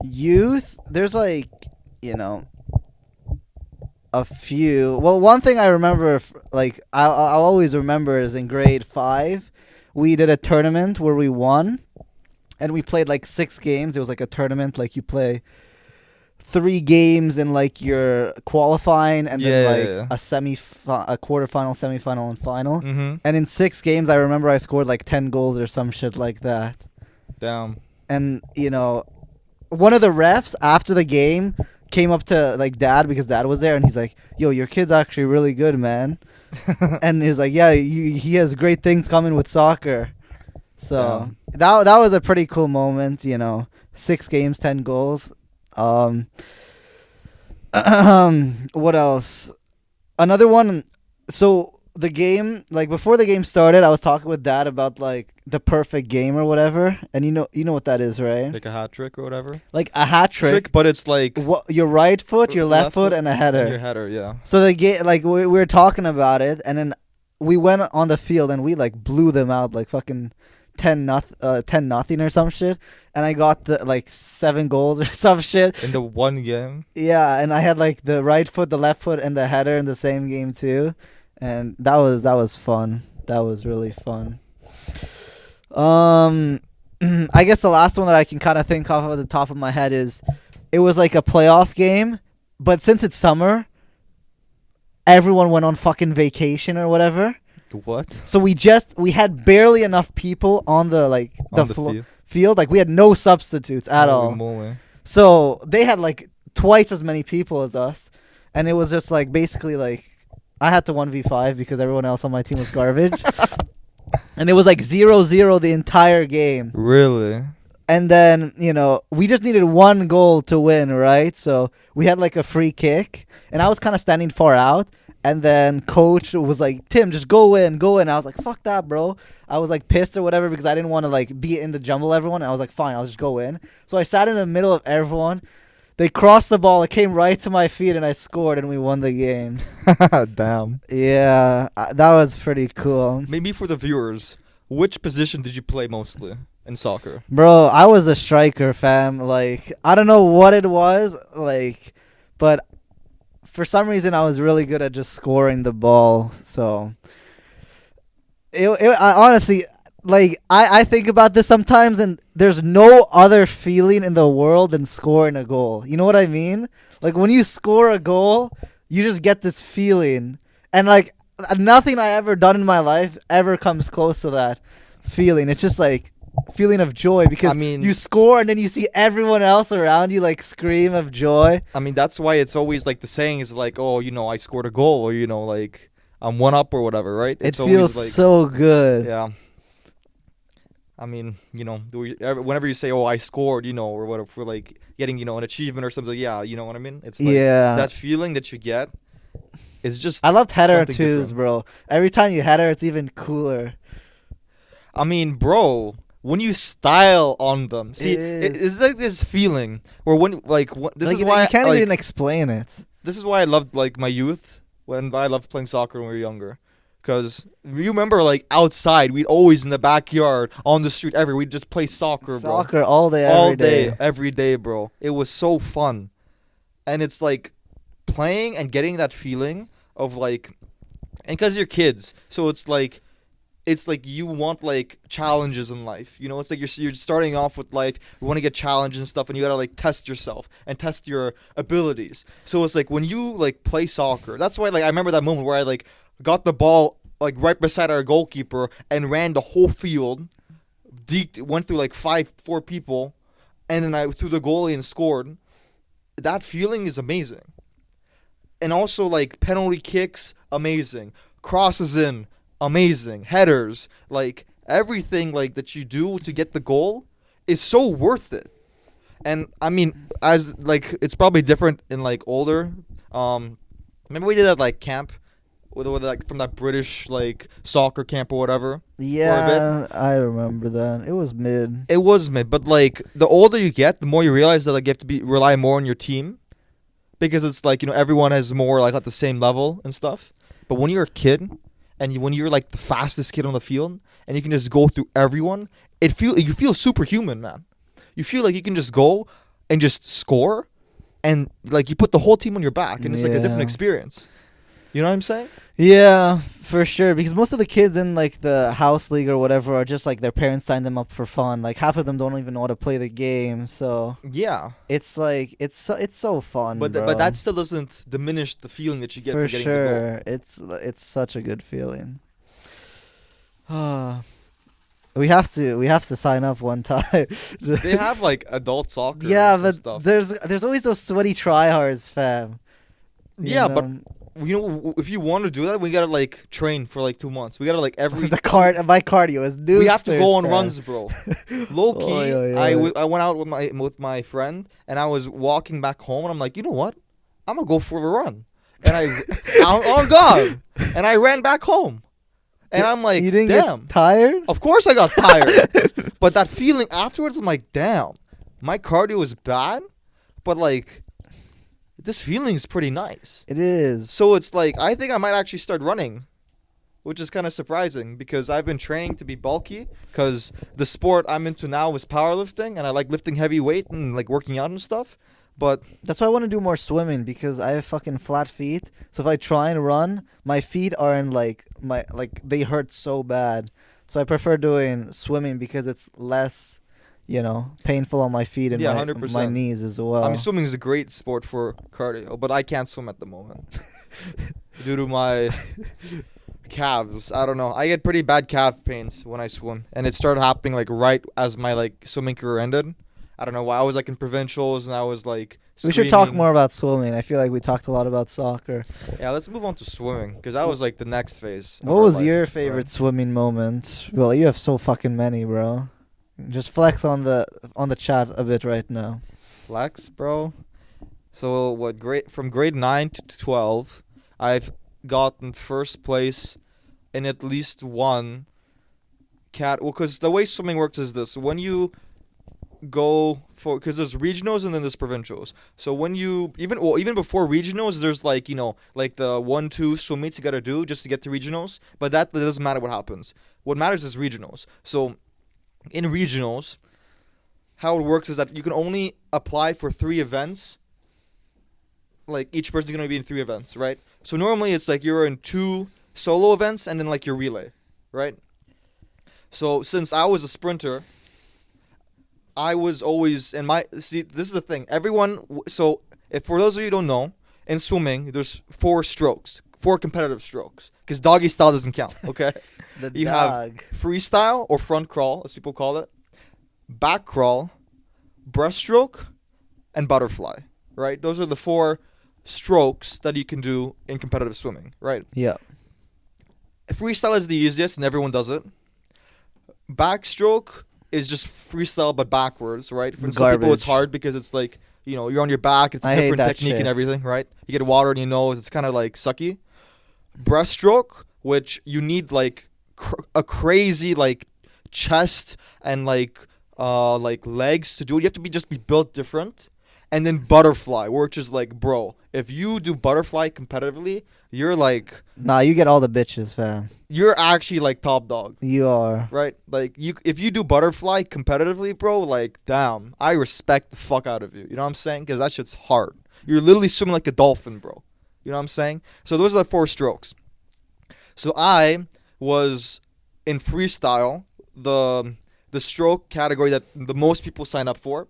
youth, there's like, a few. Well, one thing I remember, like I'll always remember, is in grade 5, we did a tournament where we won, and we played like 6 games. It was like a tournament, like you play 3 games in like your qualifying, and then like Yeah. a quarterfinal, semifinal, and final. Mm-hmm. And in 6 games, I remember I scored like 10 goals or some shit like that. Damn. And one of the refs after the game came up to like Dad, because Dad was there, and he's like, "Yo, your kid's actually really good, man." And he's like, "Yeah, he has great things coming with soccer." So that was a pretty cool moment, 6 games, 10 goals. What else? Another one. So the game, like before the game started, I was talking with Dad about like the perfect game or whatever, and you know what that is, right? Like a hat trick or whatever. Like a hat trick. But it's like Your right foot, your left foot, and a and header. your header, yeah. So the game, like we were talking about it, and then we went on the field and we like blew them out, like fucking 10-0 or some shit. And I got the like 7 goals or some shit. In the one game. Yeah, and I had like the right foot, the left foot, and the header in the same game too, and that was fun. That was really fun. I guess the last one that I can kind of think of at the top of my head is, it was like a playoff game, but since it's summer, everyone went on fucking vacation or whatever. What? So we had barely enough people on the like On the field. field. Like we had no substitutes at Holy all. moly. So they had like twice as many people as us, and it was just like basically like I had to 1v5 because everyone else on my team was garbage. And it was like 0-0 the entire game. Really? And then, we just needed one goal to win, right? So we had like a free kick, and I was kind of standing far out. And then coach was like, Tim, just go in, go in. I was like, fuck that, bro. I was like pissed or whatever because I didn't want to like be in the jumble everyone. And I was like, fine, I'll just go in. So I sat in the middle of everyone. They crossed the ball. It came right to my feet, and I scored, and we won the game. Damn. Yeah, that was pretty cool. Maybe for the viewers, which position did you play mostly in soccer? Bro, I was a striker, fam. Like, I don't know what it was, like, but for some reason I was really good at just scoring the ball. So, I honestly, like, I think about this sometimes, and there's no other feeling in the world than scoring a goal. You know what I mean? Like, when you score a goal, you just get this feeling. And, like, nothing I ever done in my life ever comes close to that feeling. It's just, like, feeling of joy because you score and then you see everyone else around you, like, scream of joy. I mean, that's why it's always, like, the saying is, like, oh, I scored a goal, or, like, I'm one up or whatever, right? It feels like, so good. Yeah. I mean, whenever you say, oh, I scored, or whatever, for like getting, an achievement or something, yeah, you know what I mean? It's like that feeling that you get is just. I loved header twos, bro. Every time you header, it's even cooler. I mean, bro, when you style on them, see, it's like this feeling where this is why you can't even explain it. This is why I loved like my youth when I loved playing soccer when we were younger. Because you remember, like, outside, we'd always in the backyard, on the street, we'd just play soccer, bro. Soccer all day, every day, bro. It was so fun. And it's, like, playing and getting that feeling of, like, and because you're kids, so it's like you want, like, challenges in life. It's like you're starting off with life, you want to get challenges and stuff, and you got to, like, test yourself and test your abilities. So it's like when you, like, play soccer, that's why, like, I remember that moment where I, like, got the ball like right beside our goalkeeper and ran the whole field, went through like 4 people, and then I threw the goalie and scored. That feeling is amazing. And also like penalty kicks, amazing. Crosses in, amazing. Headers, like everything like that you do to get the goal is so worth it. And I mean, as like it's probably different in like older. Remember we did that like camp. With like from that British like soccer camp or whatever. Yeah, I remember that. It was mid. It was mid, but like the older you get, the more you realize that like you have to rely more on your team, because it's like everyone has more like at the same level and stuff. But when you're a kid, and when you're like the fastest kid on the field, and you can just go through everyone, you feel superhuman, man. You feel like you can just go and just score, and like you put the whole team on your back, and it's like a different experience. You know what I'm saying? Yeah, for sure. Because most of the kids in like the house league or whatever are just like their parents signed them up for fun. Like half of them don't even know how to play the game. So yeah, it's like it's so fun. But but that still doesn't diminish the feeling that you get for getting the goal. It's such a good feeling. We have to sign up one time. They have like adult soccer. Yeah, but stuff. there's always those sweaty tryhards, fam. But if you want to do that, we gotta like train for like 2 months. We gotta like my cardio is we have to go on runs, bro. Low key, I went out with my friend, and I was walking back home, and I'm like, you know what? I'm gonna go for a run, and on God, and I ran back home, and I'm like, you didn't damn, get tired? Of course I got tired, but that feeling afterwards, I'm like, damn, my cardio is bad, but like. This feeling is pretty nice. It is. So it's like, I think I might actually start running, which is kind of surprising because I've been training to be bulky because the sport I'm into now is powerlifting, and I like lifting heavy weight and like working out and stuff. But that's why I want to do more swimming because I have fucking flat feet. So if I try and run, my feet are in they hurt so bad. So I prefer doing swimming because it's less painful on my feet and 100%. My knees as well. I mean, swimming is a great sport for cardio, but I can't swim at the moment due to my calves. I don't know. I get pretty bad calf pains when I swim, and it started happening like right as my like swimming career ended. I don't know why. I was like in provincials, and I was like screaming. We should talk more about swimming. I feel like we talked a lot about soccer. Yeah, let's move on to swimming because that was like the next phase. What was your favorite swimming moment? Well, you have so fucking many, bro. Just flex on the chat a bit right now. Flex, bro. So what? From grade 9 to 12, I've gotten first place in at least one Well, because the way swimming works is this: when you go for, because there's regionals and then there's provincials. So when you even before regionals, there's like like the 1-2 swim meets you gotta do just to get to regionals. But that doesn't matter what happens. What matters is regionals. So in regionals, how it works is that you can only apply for 3 events. Like each person's gonna be in 3 events, right? So normally it's like you're in 2 solo events and then like your relay, right? So since I was a sprinter, I was always see, this is the thing. So if for those of you who don't know, in swimming there's 4 strokes, 4 competitive strokes, because doggy style doesn't count. Okay, you have freestyle or front crawl, as people call it, back crawl, breaststroke, and butterfly. Right, those are the 4 strokes that you can do in competitive swimming. Right. Yeah. Freestyle is the easiest, and everyone does it. Backstroke is just freestyle but backwards, right? For some people it's hard because it's like, you're on your back, it's a different technique and everything, right? You get water in your nose, it's kind of like sucky. Breaststroke, which you need like a crazy like chest and like legs to do it. You have to just be built different. And then butterfly, which is like, bro, if you do butterfly competitively, you're like... Nah, you get all the bitches, fam. You're actually like top dog. You are. Right? Like, if you do butterfly competitively, bro, like, damn, I respect the fuck out of you. You know what I'm saying? Because that shit's hard. You're literally swimming like a dolphin, bro. You know what I'm saying? So those are the 4 strokes. So I was in freestyle, the stroke category that the most people sign up for.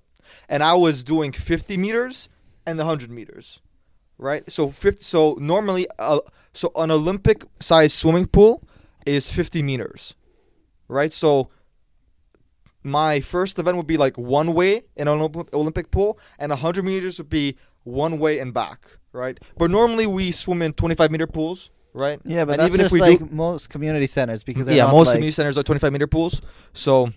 And I was doing 50 meters and the 100 meters, right? So normally, so an Olympic-sized swimming pool is 50 meters, right? So my first event would be like one way in an Olympic pool, and 100 meters would be one way and back, right? But normally we swim in 25-meter pools, right? Yeah, but and that's even just if we like most community centers because most community centers are 25-meter pools. So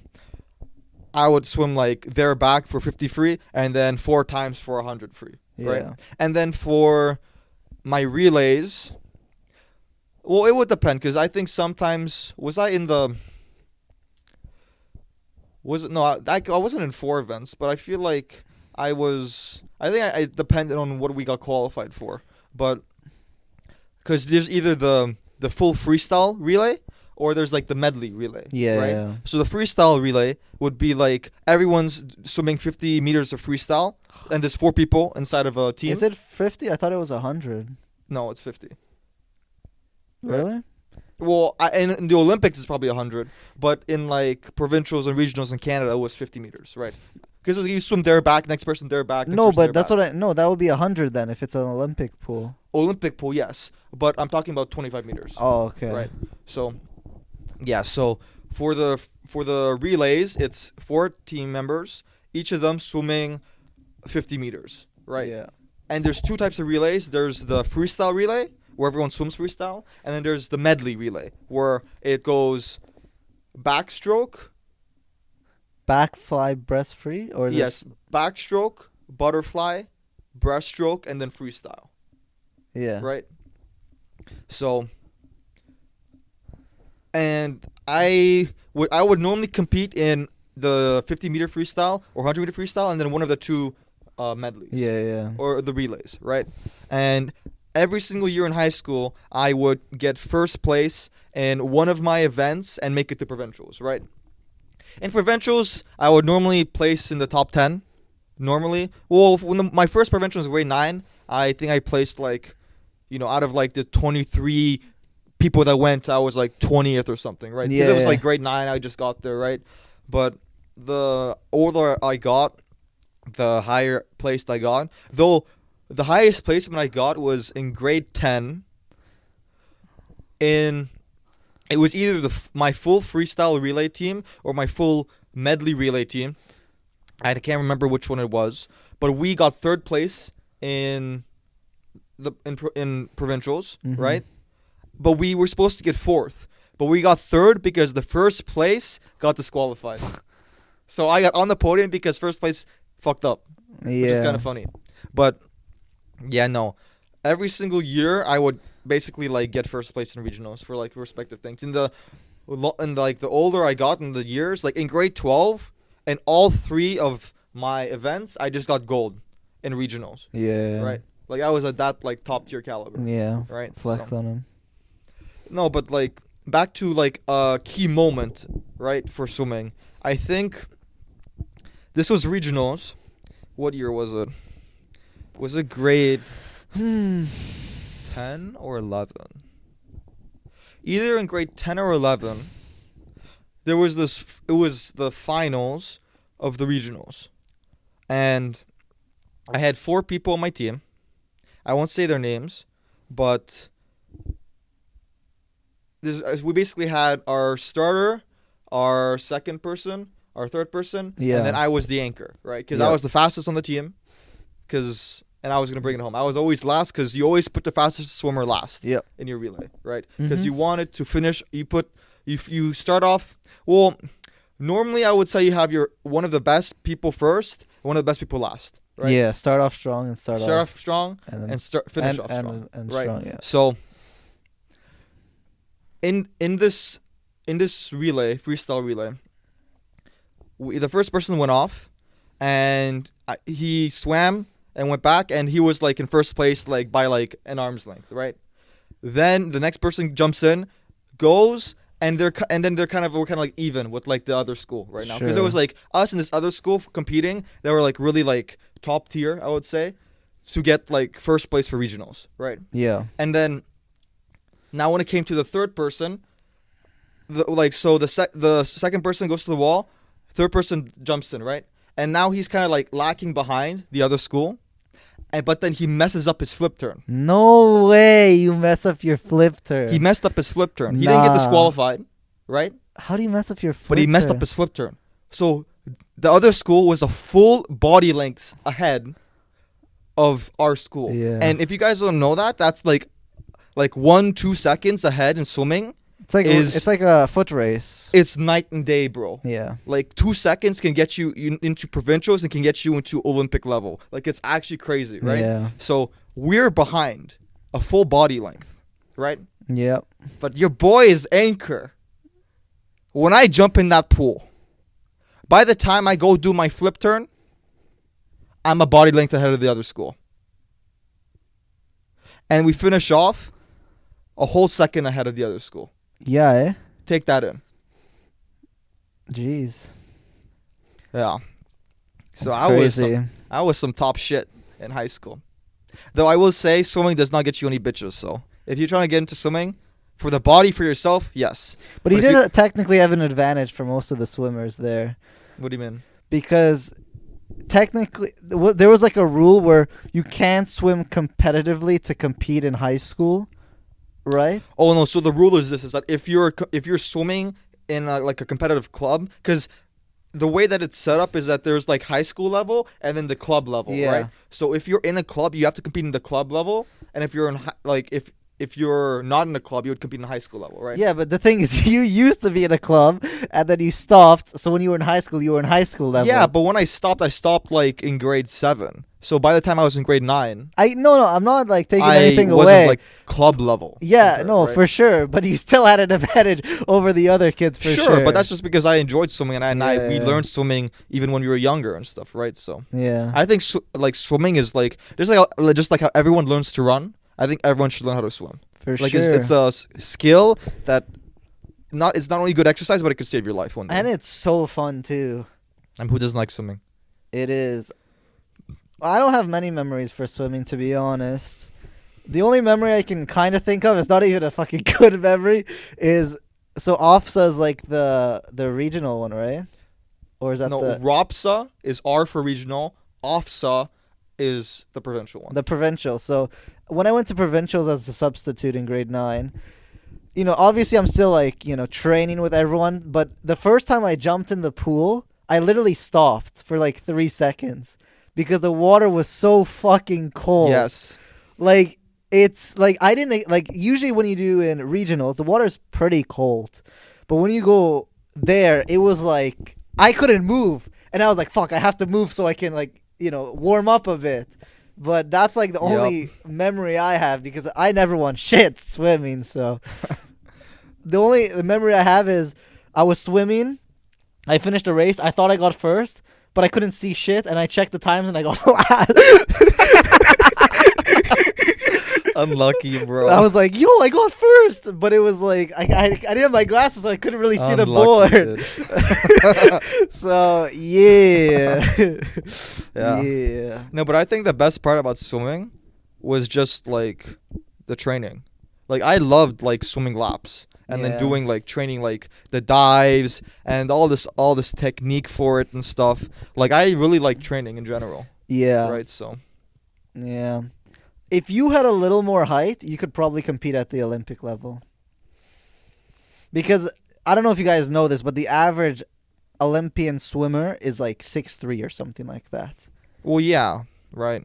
I would swim like there back for 50 free and then 4 times for 100 free, right? And then for my relays, well, it would depend because I think sometimes I wasn't in 4 events, but I feel like it depended on what we got qualified for, but because there's either the full freestyle relay or there's like the medley relay. Yeah, right? yeah. So the freestyle relay would be like everyone's swimming 50 meters of freestyle, and there's 4 people inside of a team. Is it 50? I thought it was 100. No, it's 50. Really? Well, in the Olympics it's probably 100, but in like provincials and regionals in Canada it was 50 meters, right? Because you swim there back, next person there back. No, but that's back. That would be 100 then if it's an Olympic pool. Olympic pool, yes, but I'm talking about 25 meters. Oh, okay. Right. So, yeah. So for the relays, it's 4 team members, each of them swimming 50 meters, right? Yeah. And there's 2 types of relays. There's the freestyle relay, where everyone swims freestyle, and then there's the medley relay, where it goes backstroke, backfly, breast free, or yes, backstroke, butterfly, breaststroke, and then freestyle. Yeah. Right. So, and I would normally compete in the 50-meter freestyle or 100-meter freestyle, and then one of the 2 medleys. Yeah, yeah. Or the relays, right? And every single year in high school, I would get first place in one of my events and make it to provincials, right? In provincials, I would normally place in the top 10. Normally, well, when my first provincial was grade 9, I think I placed like, out of like the 23 people that went, I was like 20th or something, right? Because it was like grade 9, I just got there, right? But the older I got, the higher placed I got. Though the highest placement I got was in grade 10. It was either my full freestyle relay team or my full medley relay team. I can't remember which one it was, but we got 3rd place in provincials, right? But we were supposed to get 4th, but we got 3rd because the first place got disqualified. So I got on the podium because first place fucked up, which is kind of funny. But yeah, no. Every single year I would basically like get first place in regionals for like respective things. Like the older I got in the years, like in grade 12 and all 3 of my events, I just got gold in regionals. Yeah. Right. Like I was at that like top tier caliber. Yeah. Right. Flex on him. No, but like back to like a key moment, right, for swimming. I think this was regionals. What year was it? Was it grade 10 or 11? Either in grade 10 or 11, there was this. It was the finals of the regionals, and I had 4 people on my team. I won't say their names, but we basically had our starter, our second person, our third person, Yeah. and then I was the anchor, right? Because I was the fastest on the team, and I was gonna bring it home. I was always last because you always put the fastest swimmer last Yep. in your relay, right? Because Mhm. you wanted to finish. You start off. Well, normally I would say you have one of the best people first, one of the best people last, right? Yeah. Start off strong and start Off strong and then and finish off strong, and right? strong. Yeah. So in this relay, freestyle relay, the first person went off, and he swam and went back, and he was like in first place, like by like an arm's length, right? Then the next person jumps in, goes, and we're kind of like even with like the other school right now, because it Sure. was like us and this other school competing. They were like really like top tier, I would say, to get like first place for regionals, right? Yeah. And then now when it came to the third person, the second person goes to the wall, third person jumps in, right? And now he's kind of like lacking behind the other school, but then he messes up his flip turn. No way you mess up your flip turn. He messed up his flip turn. He didn't get Nah. disqualified, right? How do you mess up your flip But he messed turn? up his flip turn. So the other school was a full body length ahead of our school. Yeah. And if you guys don't know that, that's like 1-2 seconds ahead in swimming. It's like a foot race. It's night and day, bro. Yeah. Like 2 seconds can get you into provincials and can get you into Olympic level. Like it's actually crazy, right? Yeah. So we're behind a full body length, right? Yep. But your boy is anchor. When I jump in that pool, by the time I go do my flip turn, I'm a body length ahead of the other school. And we finish off a whole second ahead of the other school. Yeah. Eh? Take that in. Jeez. Yeah. So That's crazy. I was some top shit in high school. Though I will say swimming does not get you any bitches, so if you're trying to get into swimming for the body, for yourself, yes. But you if you- did technically have an advantage for most of the swimmers there, What do you mean? because technically there was like a rule where you can't swim competitively to compete in high school, right? Oh no, so the rule is this, is that if you're swimming in like a competitive club, because the way that it's set up is that there's like high school level and then the club level, Yeah. right? So if you're in a club, you have to compete in the club level, and if you're in if you're not in a club, you would compete in the high school level, right? Yeah, but the thing is, you used to be in a club and then you stopped. So when you were in high school, you were in high school level. Yeah, but when I stopped like in grade 7. So by the time I was in grade 9, No, I'm not like taking I anything wasn't away. like club level. Yeah, compared, no, right? for sure. But you still had an advantage over the other kids for sure. Sure, but that's just because I enjoyed swimming we Yeah. learned swimming even when we were younger and stuff, right? So yeah. I think like swimming is like just like how everyone learns to run. I think everyone should learn how to swim. For Like sure. it's a skill that it's not only good exercise, but it could save your life one day. And it's so fun too. And who doesn't like swimming? It is. I don't have many memories for swimming, to be honest. The only memory I can kind of think of, it's not even a fucking good memory, is so OFSA is like the regional one, right? Or is that No, the ROPSA is R for regional. OFSA is the provincial one. the provincial? So when I went to provincials as the substitute in grade 9, obviously I'm still like, training with everyone, but the first time I jumped in the pool, I literally stopped for like 3 seconds because the water was so fucking cold. Yes. Like, it's like I didn't like usually when you do in regionals, the water's pretty cold. But when you go there, it was like I couldn't move, and I was like, "Fuck, I have to move so I can like warm up a bit." But that's like the Yup. only memory I have because I never won shit swimming. So the memory I have is I was swimming. I finished a race. I thought I got first, but I couldn't see shit, and I checked the times, and I go, Unlucky, bro. I was like, "Yo, I got first," but it was like I didn't have my glasses, so I couldn't really see the board. So yeah, Yeah. yeah, No, but I think the best part about swimming was just like the training. Like I loved like swimming laps and Yeah. then doing like training like the dives and all this technique for it and stuff. Like I really like training in general. yeah, Right? So yeah. If you had a little more height, you could probably compete at the Olympic level. Because I don't know if you guys know this, but the average Olympian swimmer is like 6'3" or something like that. well yeah, right.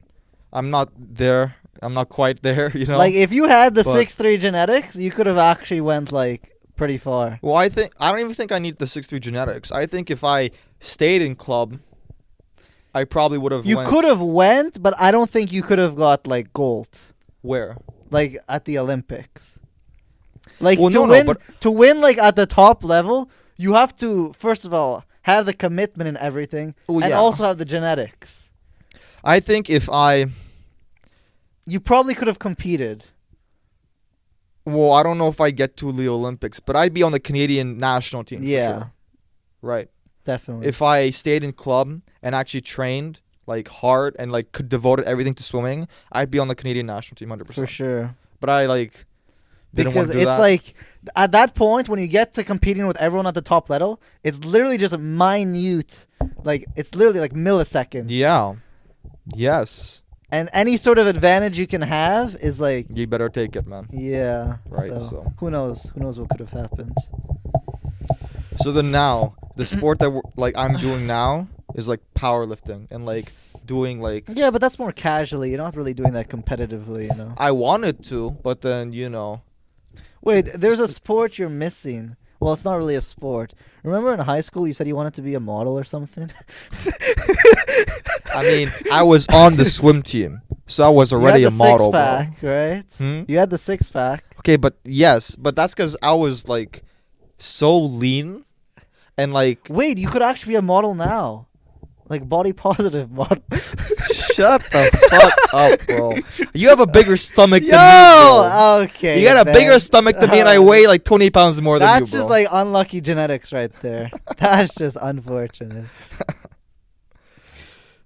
I'm not there. I'm not quite there, you know. Like if you had the But- 6'3" genetics, you could have actually went like pretty far. Well, I don't even think I need the 6'3" genetics. I think if I stayed in club, I probably would have You went could have went, but I don't think you could have got like gold, where? like at the Olympics. Like Well, to no, win, but to win like at the top level, you have to first of all have the commitment and everything, Well, and yeah. also have the genetics. I think if You probably could have competed. well, I don't know if I get to the Olympics, but I'd be on the Canadian national team. for Yeah, sure. Right. definitely. If I stayed in club and actually trained like hard and like could devote everything to swimming, I'd be on the Canadian national team 100%. For sure. But I like didn't want Because to do it's that. like at that point when you get to competing with everyone at the top level, it's literally just a minute, like it's literally like milliseconds. yeah. Yes. And any sort of advantage you can have is like, You better take it, man. yeah. Right, so. who knows? Who knows what could have happened? So then now, the sport that I'm doing now is like powerlifting and like doing like Yeah, but that's more casually. You're not really doing that competitively, you know. I wanted to, but then Wait, there's a sport you're missing. Well, it's not really a sport. Remember in high school you said you wanted to be a model or something? I mean, I was on the swim team, so I was already you a had the model, bro. six-pack, right? Hmm? You had the six-pack. Okay, but yes, but that's because I was like so lean and like Wait, you could actually be a model now. Like body positive model. shut the fuck up, bro. You have a bigger stomach than me, bro. Yo, okay. You got a man. bigger stomach than me, and I weigh like 20 pounds more than you, That's bro. just like unlucky genetics right there. That's just unfortunate.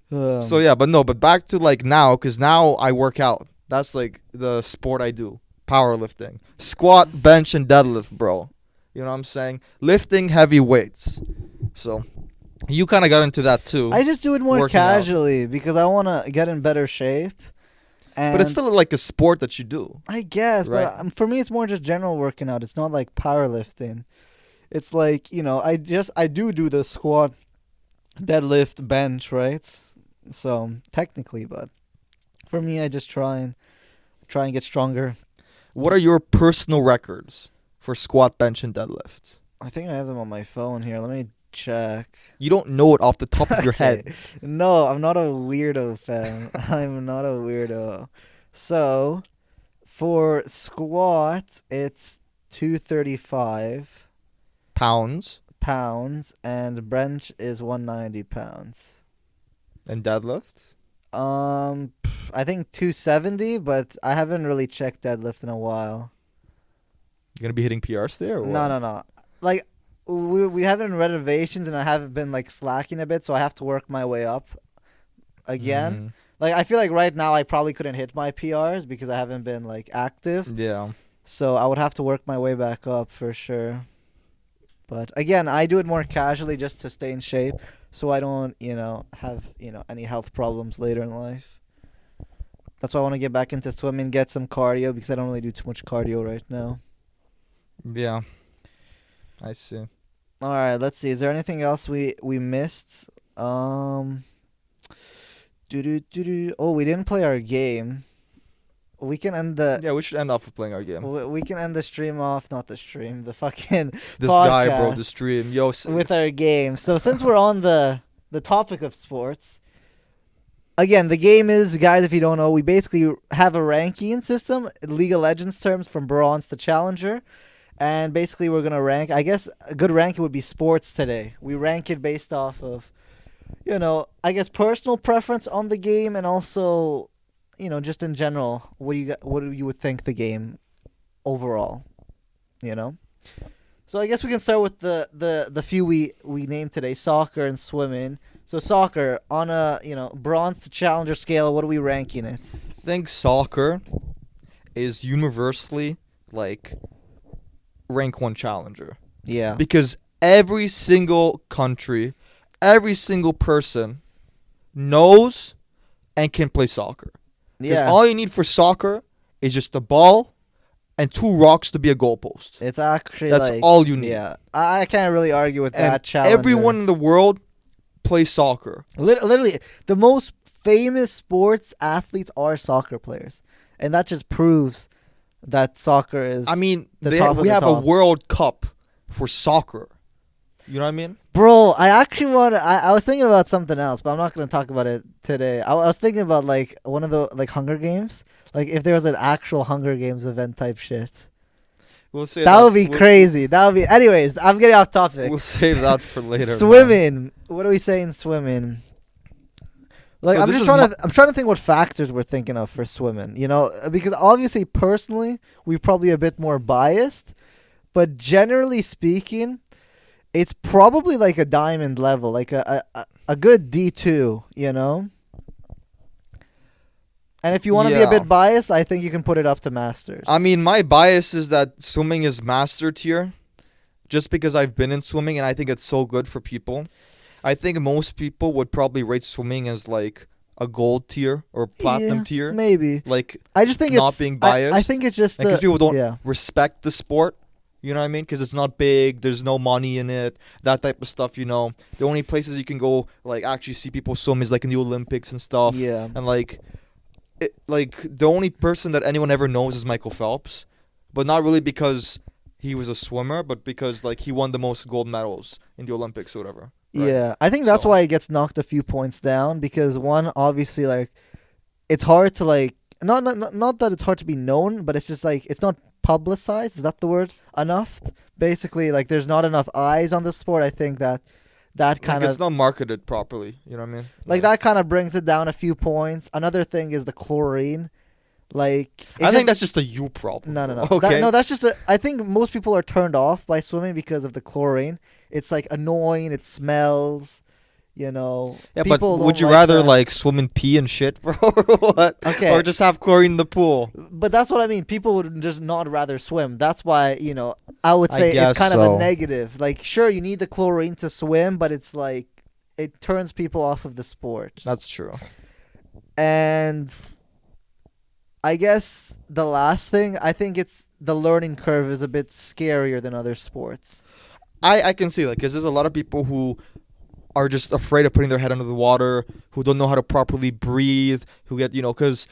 So yeah, but back to like now, because now I work out. That's like the sport I do. Powerlifting. Squat, bench, and deadlift, bro. You know what I'm saying? Lifting heavy weights. So you kind of got into that too. I just do it more Working out. casually because I want to get in better shape. And but it's still like a sport that you do. I guess, Right. but for me, it's more just general working out. It's not like powerlifting. It's like I do the squat, deadlift, bench, right? So technically, but for me, I just try and get stronger. What are your personal records for squat, bench, and deadlift? I think I have them on my phone here. Let me check. You don't know it off the top of your Okay. head. No, I'm not a weirdo, fam. I'm not a weirdo. So, for squat, it's 235 Pounds pounds, and bench is 190 pounds. and deadlift. I think 270, but I haven't really checked deadlift in a while. You're gonna be hitting PRs there? Or No, what? no, no. Like we having renovations, and I haven't been like slacking a bit, so I have to work my way up again. Mhm. Like I feel like right now I probably couldn't hit my PRs because I haven't been like active. Yeah. So I would have to work my way back up for sure. But again, I do it more casually just to stay in shape so I don't, have, any health problems later in life. That's why I want to get back into swimming, get some cardio because I don't really do too much cardio right now. Yeah. I see. All right, let's see. Is there anything else we missed? Oh, we didn't play our game. we can end the Yeah, we should end off with playing our game. we can end the stream off, not the stream, the fucking This guy, bro, podcast the stream. Yo, with our game. So since we're on the topic of sports, again, the game is, guys, if you don't know, we basically have a ranking system, League of Legends terms, from bronze to challenger. And basically we're going to rank, I guess a good ranking would be sports today. We rank it based off of, I guess personal preference on the game, and also, just in general, what do you would think the game overall, So I guess we can start with the few we named today, soccer and swimming. So soccer, on a, bronze to challenger scale, what are we ranking it? I think soccer is universally, like, rank 1 challenger. Yeah. Because every single country, every single person knows and can play soccer. Because Yeah. all you need for soccer is just the ball and 2 rocks to be a goalpost. It's actually That's like, all you need. Yeah. I can't really argue with And that challenger. everyone in the world plays soccer. Literally, the most famous sports athletes are soccer players. And that just proves that soccer is... I mean, the top of we the have top. a World Cup for soccer. You know what I mean? Bro, I actually want to... I was thinking about something else, but I'm not going to talk about it today. I was thinking about, like, one of the, like, Hunger Games. Like, if there was an actual Hunger Games event type shit. We'll say That would be crazy. That would be... Anyways, I'm getting off topic. We'll save that for later. man. Swimming. What are we saying swimming? Like, So I'm this just is trying to I'm trying to think what factors we're thinking of for swimming, because obviously personally we're probably a bit more biased, but generally speaking, it's probably like a diamond level, like a good D2, And if you want to be a Yeah. bit biased, I think you can put it up to masters. I mean, my bias is that swimming is master tier, just because I've been in swimming and I think it's so good for people. I think most people would probably rate swimming as like a gold tier or platinum Yeah, tier. maybe. Like, I just think not it's being I biased, think it's just because people don't yeah. respect the sport. You know what I mean? Because it's not big, there's no money in it, that type of stuff. The only places you can go like actually see people swim is like in the Olympics and stuff. Yeah. And like the only person that anyone ever knows is Michael Phelps, but not really because he was a swimmer, but because like he won the most gold medals in the Olympics or whatever. Right? Yeah, I think that's So- why it gets knocked a few points down, because one, obviously, like, it's hard to, like, not that it's hard to be known, but it's just like it's not publicized. Is that the word? Enough. Basically, like, there's not enough eyes on the sport. I think that kind Like, of it's not marketed properly. You know what I mean? like that kind of brings it down a few points. Another thing is the chlorine. Like, I think that's just a you problem. no. Okay. That's just I think most people are turned off by swimming because of the chlorine. It's like annoying. It smells. Yeah, but People would don't you like rather that. like swim in pee and shit, bro, or what? Okay. Or just have chlorine in the pool? But that's what I mean. People would just not rather swim. That's why, I would I say guess it's kind of so. a negative. Like, sure, you need the chlorine to swim, but it's like it turns people off of the sport. That's true. And I guess the last thing, I think it's the learning curve is a bit scarier than other sports. I can see that, because there's a lot of people who are just afraid of putting their head under the water, who don't know how to properly breathe, who get, because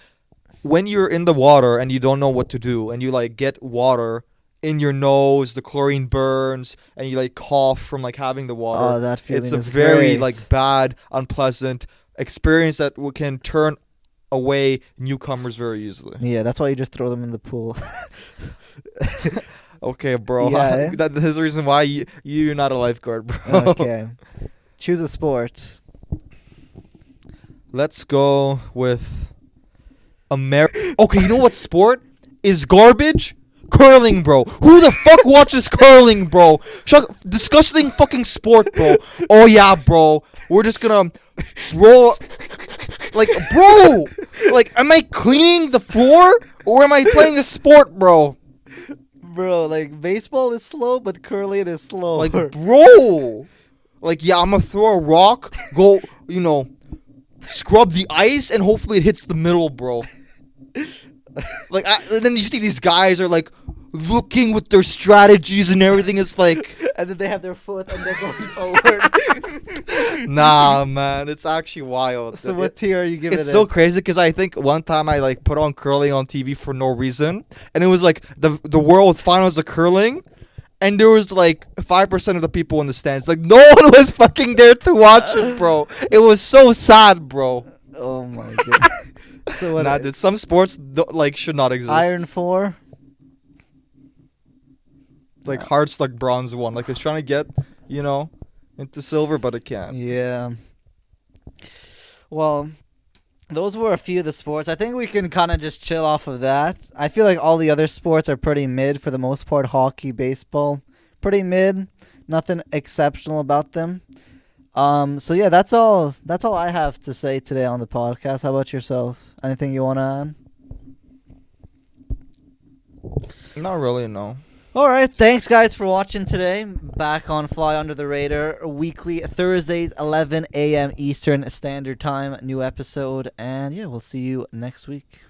when you're in the water and you don't know what to do, and you like get water in your nose, the chlorine burns, and you like cough from like having the water. Oh, that feeling It's a is very great. like bad, unpleasant experience that can turn away newcomers very easily. Yeah, that's why you just throw them in the pool. Okay, bro. Yeah, eh? That is the reason why you're not a lifeguard, bro. Okay. Choose a sport. Let's go with Okay, you know what sport is garbage? Curling, bro. Who the fuck watches curling, bro? Disgusting fucking sport, bro. Oh yeah, bro. We're just gonna roll. Like, bro. Like, am I cleaning the floor or am I playing a sport, bro? Bro, like, baseball is slow, but curling is slow. Like, bro. Like, yeah, I'm gonna throw a rock, go, scrub the ice, and hopefully it hits the middle, bro. Like, and then you see these guys are like looking with their strategies and everything. It's like, and then they have their foot and they're going forward. Nah, man, it's actually wild. So what tier are you giving it? It's so crazy because I think one time I like put on curling on TV for no reason, and it was like the world finals of curling, and there was like 5% of the people in the stands. Like no one was fucking there to watch it, bro. It was so sad, bro. Oh my god. So what? Nah, dude, some sports like should not exist. Iron 4. Like Hearts like bronze 1. Like it's trying to get, into silver, but it can't. Yeah. Well, those were a few of the sports. I think we can kind of just chill off of that. I feel like all the other sports are pretty mid for the most part. Hockey, baseball, pretty mid. Nothing exceptional about them. So yeah, that's all I have to say today on the podcast. How about yourself? Anything you want to add? Not really, no. All right, thanks guys for watching today. Back on Fly Under the Radar, weekly Thursdays, 11 a.m. Eastern Standard Time, new episode, and yeah, we'll see you next week.